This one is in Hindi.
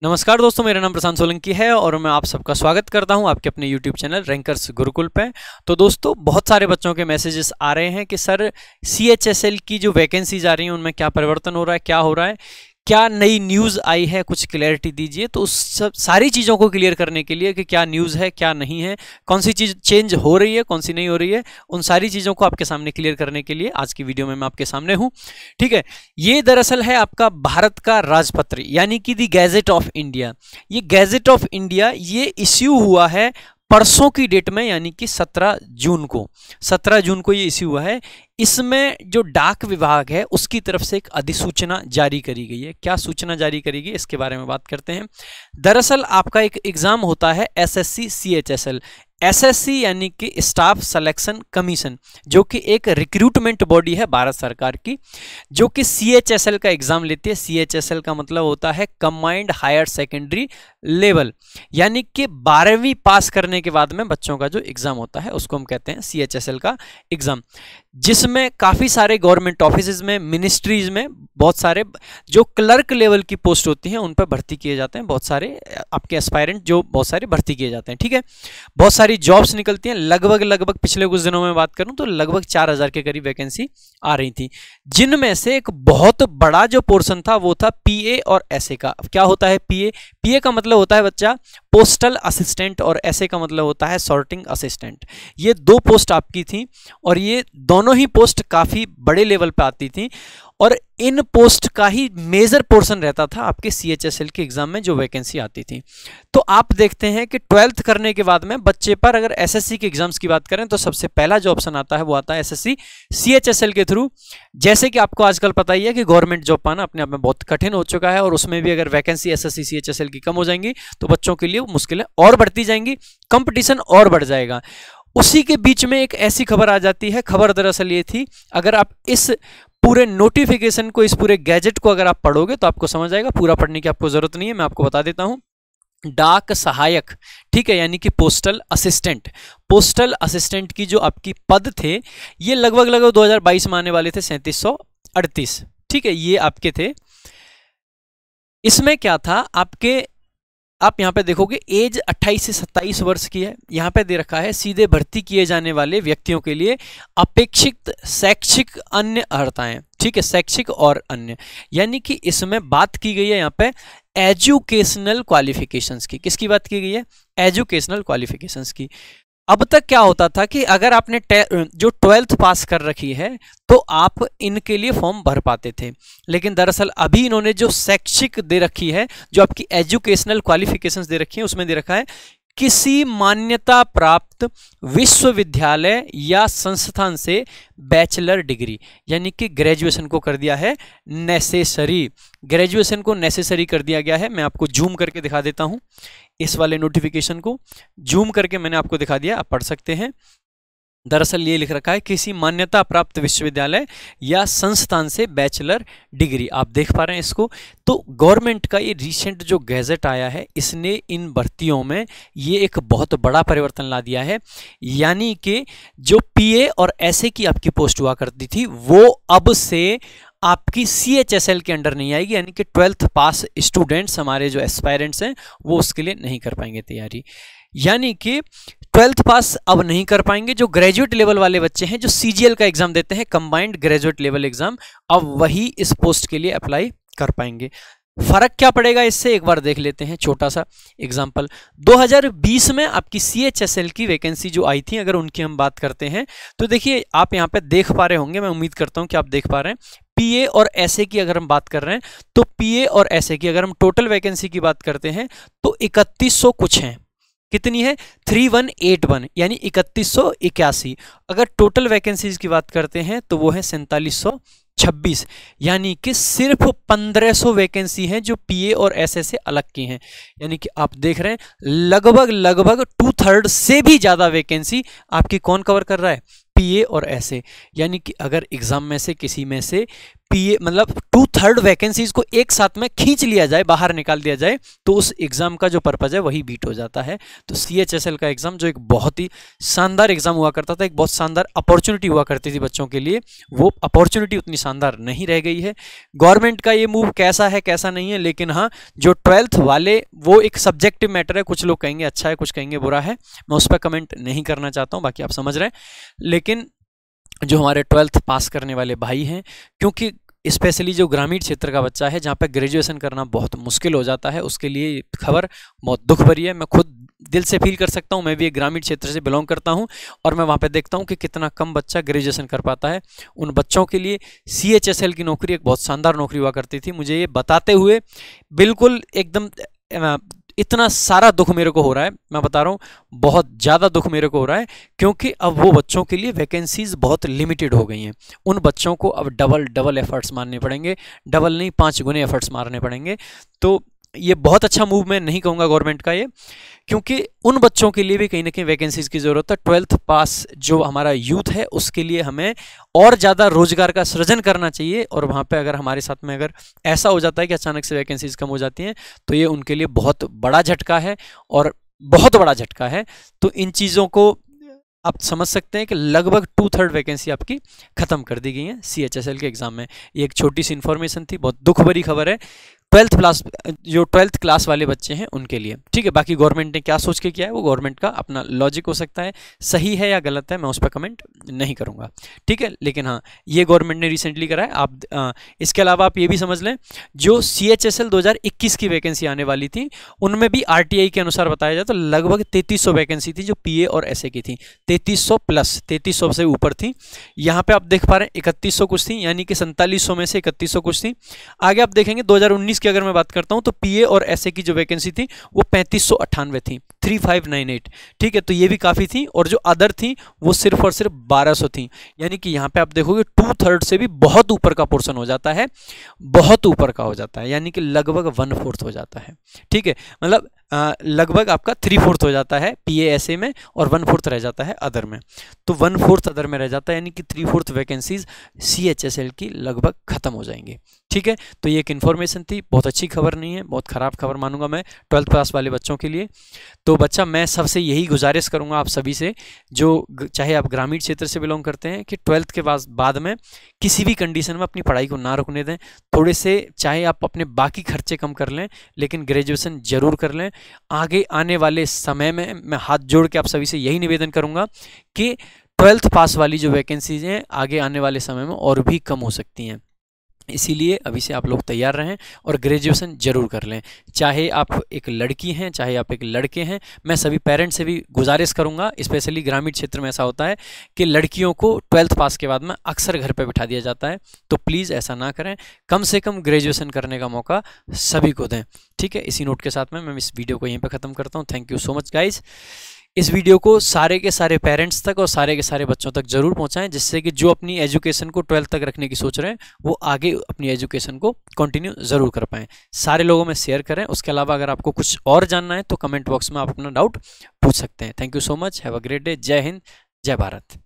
नमस्कार दोस्तों, मेरा नाम प्रशांत सोलंकी है और मैं आप सबका स्वागत करता हूं आपके अपने YouTube चैनल रैंकर्स गुरुकुल पे। तो दोस्तों, बहुत सारे बच्चों के मैसेजेस आ रहे हैं कि सर CHSL की जो वैकेंसीज आ रही हैं उनमें क्या परिवर्तन हो रहा है, क्या हो रहा है, क्या नई न्यूज़ आई है, कुछ क्लैरिटी दीजिए। तो उस सब सारी चीज़ों को क्लियर करने के लिए कि क्या न्यूज़ है, क्या नहीं है, कौन सी चीज़ चेंज हो रही है, कौन सी नहीं हो रही है, उन सारी चीज़ों को आपके सामने क्लियर करने के लिए आज की वीडियो में मैं आपके सामने हूँ। ठीक है, ये दरअसल है आपका भारत का राजपत्र यानी कि दी गैजेट ऑफ इंडिया। ये गैजेट ऑफ इंडिया ये इश्यू हुआ है परसों की डेट में, यानी कि 17 जून को। 17 जून को ये इश्यू हुआ है। इसमें जो डाक विभाग है उसकी तरफ से एक अधिसूचना जारी करी गई है। क्या सूचना जारी करी गई इसके बारे में बात करते हैं। दरअसल आपका एक एग्जाम होता है SSC CHSL। SSC यानी कि स्टाफ सिलेक्शन कमीशन, जो कि एक रिक्रूटमेंट बॉडी है भारत सरकार की, जो कि CHSL का एग्जाम लेती है। CHSL का मतलब होता है कंबाइंड हायर सेकेंडरी लेवल, यानी कि 12वीं पास करने के बाद में बच्चों का जो एग्जाम होता है उसको हम कहते हैं CHSL का एग्जाम, जिसमें काफ़ी सारे गवर्नमेंट ऑफिस में, मिनिस्ट्रीज में बहुत सारे जो क्लर्क लेवल की पोस्ट होती हैं उन पर भर्ती किए जाते हैं। बहुत सारे आपके एस्पायरेंट जो बहुत सारे भर्ती किए जाते हैं। ठीक है, बहुत सारी जॉब्स निकलती हैं। लगभग पिछले कुछ दिनों में बात करूं तो लगभग 4000 के करीब वैकेंसी आ रही थी, जिनमें से एक बहुत बड़ा जो पोर्शन था वो था PA और SA का। क्या होता है PA का मतलब होता है बच्चा पोस्टल असिस्टेंट, और SA का मतलब होता है सॉर्टिंग असिस्टेंट। ये दो पोस्ट आपकी थी और ये दोनों ही पोस्ट काफ़ी बड़े लेवल पे आती थी, और इन पोस्ट का ही मेजर पोर्शन रहता था आपके CHSL के एग्जाम में जो वैकेंसी आती थी। तो आप देखते हैं कि 12th करने के बाद में बच्चे पर अगर SSC के एग्जाम्स की बात करें तो सबसे पहला जो ऑप्शन आता है वो आता है SSC CHSL के थ्रू। जैसे कि आपको आजकल पता ही है कि गवर्नमेंट जॉब पाना अपने आप में बहुत कठिन हो चुका है, और उसमें भी अगर वैकेंसी SSC CHSL की कम हो जाएंगी तो बच्चों के लिए मुश्किलें और बढ़ती जाएंगी, कंपटीशन और बढ़ जाएगा। उसी के बीच में एक ऐसी खबर आ जाती है। खबर दरअसल ये थी, अगर आप इस पूरे नोटिफिकेशन को, इस पूरे गैजेट को अगर आप पढ़ोगे तो आपको समझ आएगा। पूरा पढ़ने की आपको जरूरत नहीं है, मैं आपको बता देता हूं। डाक सहायक, ठीक है, यानी कि पोस्टल असिस्टेंट। पोस्टल असिस्टेंट की जो आपकी पद थे ये लगभग 2022 में आने वाले थे 3738। ठीक है, ये आपके थे। इसमें क्या था आपके, आप यहाँ पे देखोगे एज 28 से 27 वर्ष की है। यहाँ पे दे रखा है सीधे भर्ती किए जाने वाले व्यक्तियों के लिए अपेक्षित शैक्षिक अन्य अर्हताएं। ठीक है, शैक्षिक और अन्य, यानी कि इसमें बात की गई है यहाँ पे एजुकेशनल क्वालिफिकेशंस की। किसकी बात की गई है? एजुकेशनल क्वालिफिकेशंस की। अब तक क्या होता था कि अगर आपने जो 12th पास कर रखी है तो आप इनके लिए फॉर्म भर पाते थे, लेकिन दरअसल अभी इन्होंने जो शैक्षिक दे रखी है, जो आपकी एजुकेशनल क्वालिफिकेशंस दे रखी है, उसमें दे रखा है किसी मान्यता प्राप्त विश्वविद्यालय या संस्थान से बैचलर डिग्री, यानी कि ग्रेजुएशन को कर दिया है नेसेसरी। ग्रेजुएशन को नेसेसरी कर दिया गया है। मैं आपको जूम करके दिखा देता हूं, इस वाले नोटिफिकेशन को जूम करके मैंने आपको दिखा दिया, आप पढ़ सकते हैं। दरअसल ये लिख रखा है किसी मान्यता प्राप्त विश्वविद्यालय या संस्थान से बैचलर डिग्री। आप देख पा रहे हैं इसको। तो गवर्नमेंट का ये रिसेंट जो गैजेट आया है, इसने इन भर्तियों में ये एक बहुत बड़ा परिवर्तन ला दिया है। यानी कि जो PA और SA की आपकी पोस्ट हुआ करती थी वो अब से आपकी CHSL के अंडर नहीं आएगी, यानी कि 12th पास स्टूडेंट्स, हमारे जो एस्पायरेंट्स हैं, वो उसके लिए नहीं कर पाएंगे तैयारी। यानी कि 12th पास अब नहीं कर पाएंगे। जो ग्रेजुएट लेवल वाले बच्चे हैं, जो CGL का एग्जाम देते हैं, कंबाइंड ग्रेजुएट लेवल एग्जाम, अब वही इस पोस्ट के लिए अप्लाई कर पाएंगे। फर्क क्या पड़ेगा इससे, एक बार देख लेते हैं छोटा सा एग्जांपल। 2020 में आपकी CHSL की वैकेंसी जो आई थी, अगर उनकी हम बात करते हैं तो देखिए आप यहाँ पे देख पा रहे होंगे, मैं उम्मीद करता हूँ कि आप देख पा रहे हैं। PA और SA की अगर हम बात कर रहे हैं तो PA और SA की अगर हम टोटल वैकेंसी की बात करते हैं तो 3100 कुछ हैं। कितनी है? 3181, यानी 3181। अगर टोटल वैकेंसीज की बात करते हैं तो वो है 4726, यानी कि सिर्फ 1500 वैकेंसी हैं जो PA और SA से अलग की हैं। यानी कि आप देख रहे हैं लगभग 2/3 से भी ज़्यादा वैकेंसी आपकी कौन कवर कर रहा है? PA और SA। यानी कि अगर एग्जाम में से किसी में से पीए मतलब 2/3 वैकेंसीज को एक साथ में खींच लिया जाए, बाहर निकाल दिया जाए, तो उस एग्जाम का जो पर्पज है वही बीट हो जाता है। तो CHSL का एग्जाम जो एक बहुत ही शानदार एग्जाम हुआ करता था, एक बहुत शानदार अपॉर्चुनिटी हुआ करती थी बच्चों के लिए, वो अपॉर्चुनिटी उतनी शानदार नहीं रह गई है। गवर्नमेंट का ये मूव कैसा है कैसा नहीं है, लेकिन हाँ जो 12th वाले वो एक सब्जेक्टिव मैटर है, कुछ लोग कहेंगे अच्छा है, कुछ कहेंगे बुरा है, मैं उस पर कमेंट नहीं करना चाहता हूँ, बाकी आप समझ रहे हैं। लेकिन जो हमारे 12th पास करने वाले भाई हैं, क्योंकि स्पेशली जो ग्रामीण क्षेत्र का बच्चा है जहाँ पे ग्रेजुएशन करना बहुत मुश्किल हो जाता है, उसके लिए खबर बहुत दुख भरी है। मैं खुद दिल से फील कर सकता हूँ, मैं भी एक ग्रामीण क्षेत्र से बिलोंग करता हूँ और मैं वहाँ पे देखता हूँ कि कितना कम बच्चा ग्रेजुएशन कर पाता है। उन बच्चों के लिए CHSL की नौकरी एक बहुत शानदार नौकरी हुआ करती थी। मुझे ये बताते हुए बिल्कुल एकदम इतना सारा दुख मेरे को हो रहा है, मैं बता रहा हूँ बहुत ज़्यादा दुख मेरे को हो रहा है, क्योंकि अब वो बच्चों के लिए वैकेंसीज बहुत लिमिटेड हो गई हैं। उन बच्चों को अब डबल एफर्ट्स मारने पड़ेंगे, डबल नहीं 5 गुने एफर्ट्स मारने पड़ेंगे। तो ये बहुत अच्छा मूव मैं नहीं कहूँगा गवर्नमेंट का ये, क्योंकि उन बच्चों के लिए भी कहीं ना कहीं वैकेंसीज की ज़रूरत है। 12th पास जो हमारा यूथ है उसके लिए हमें और ज़्यादा रोजगार का सृजन करना चाहिए, और वहाँ पे अगर हमारे साथ में अगर ऐसा हो जाता है कि अचानक से वैकेंसीज कम हो जाती हैं तो ये उनके लिए बहुत बड़ा झटका है, और बहुत बड़ा झटका है। तो इन चीज़ों को आप समझ सकते हैं कि लगभग 2/3 वैकेंसी आपकी खत्म कर दी गई है CHSL के एग्जाम में। ये एक छोटी सी इन्फॉर्मेशन थी, बहुत दुख भरी खबर है 12th क्लास वाले बच्चे हैं उनके लिए, ठीक है। बाकी गवर्नमेंट ने क्या सोच के किया है वो गवर्नमेंट का अपना लॉजिक हो सकता है, सही है या गलत है मैं उस पर कमेंट नहीं करूंगा, ठीक है। लेकिन हाँ ये गवर्नमेंट ने रिसेंटली करा है। आप इसके अलावा आप ये भी समझ लें, जो CHSL 2021 की वैकेंसी आने वाली थी उनमें भी RTI के अनुसार बताया जाए तो लगभग 3300 वैकेंसी थी जो PA और SA की थी, 3300 प्लस 3300 से ऊपर थी। यहाँ पे आप देख पा रहे हैं 3100 कुछ थी, यानी कि 4700 में से 3100 कुछ थी। आगे आप देखेंगे 2019 की अगर मैं बात करता हूं तो PA और SA की जो वैकेंसी थी वो 3598 थी, 3598, ठीक है। तो ये भी काफी थी, और जो अदर थी वो सिर्फ और सिर्फ 1200 थी, यानी कि यहाँ पे आप देखोगे 2/3 से भी बहुत ऊपर का पोर्शन हो जाता है, बहुत ऊपर का हो जाता है, यानी कि लगभग 1/4 हो जाता है, ठीक है। मतलब लगभग आपका 3/4 हो जाता है PA SA में, और 1/4 रह जाता है अदर में। तो 1/4 अदर में रह जाता है, यानी कि 3/4 वैकेंसीज CHSL की लगभग खत्म हो जाएंगी, ठीक है। तो ये एक इन्फॉर्मेशन थी, बहुत अच्छी खबर नहीं है, बहुत खराब खबर मानूंगा मैं 12th पास वाले बच्चों के लिए। तो बच्चा मैं सबसे यही गुजारिश करूंगा आप सभी से, जो चाहे आप ग्रामीण क्षेत्र से बिलोंग करते हैं, कि 12th के बाद में किसी भी कंडीशन में अपनी पढ़ाई को ना रुकने दें। थोड़े से चाहे आप अपने बाकी खर्चे कम कर लें, लेकिन ग्रेजुएशन जरूर कर लें। आगे आने वाले समय में मैं हाथ जोड़ के आप सभी से यही निवेदन करूंगा कि 12th पास वाली जो वैकेंसीज हैं आगे आने वाले समय में और भी कम हो सकती हैं, इसीलिए अभी से आप लोग तैयार रहें और ग्रेजुएशन जरूर कर लें। चाहे आप एक लड़की हैं चाहे आप एक लड़के हैं, मैं सभी पेरेंट्स से भी गुजारिश करूंगा, स्पेशली ग्रामीण क्षेत्र में ऐसा होता है कि लड़कियों को 12th पास के बाद में अक्सर घर पे बिठा दिया जाता है, तो प्लीज़ ऐसा ना करें, कम से कम ग्रेजुएशन करने का मौका सभी को दें, ठीक है। इसी नोट के साथ में मैं इस वीडियो को यहीं पर ख़त्म करता हूँ। Thank you so much guys. इस वीडियो को सारे के सारे पेरेंट्स तक और सारे के सारे बच्चों तक जरूर पहुंचाएं, जिससे कि जो अपनी एजुकेशन को 12th तक रखने की सोच रहे हैं वो आगे अपनी एजुकेशन को कंटिन्यू जरूर कर पाएं। सारे लोगों में शेयर करें। उसके अलावा अगर आपको कुछ और जानना है तो कमेंट बॉक्स में आप अपना डाउट पूछ सकते हैं। Thank you so much, have a great day. जय हिंद, जय भारत।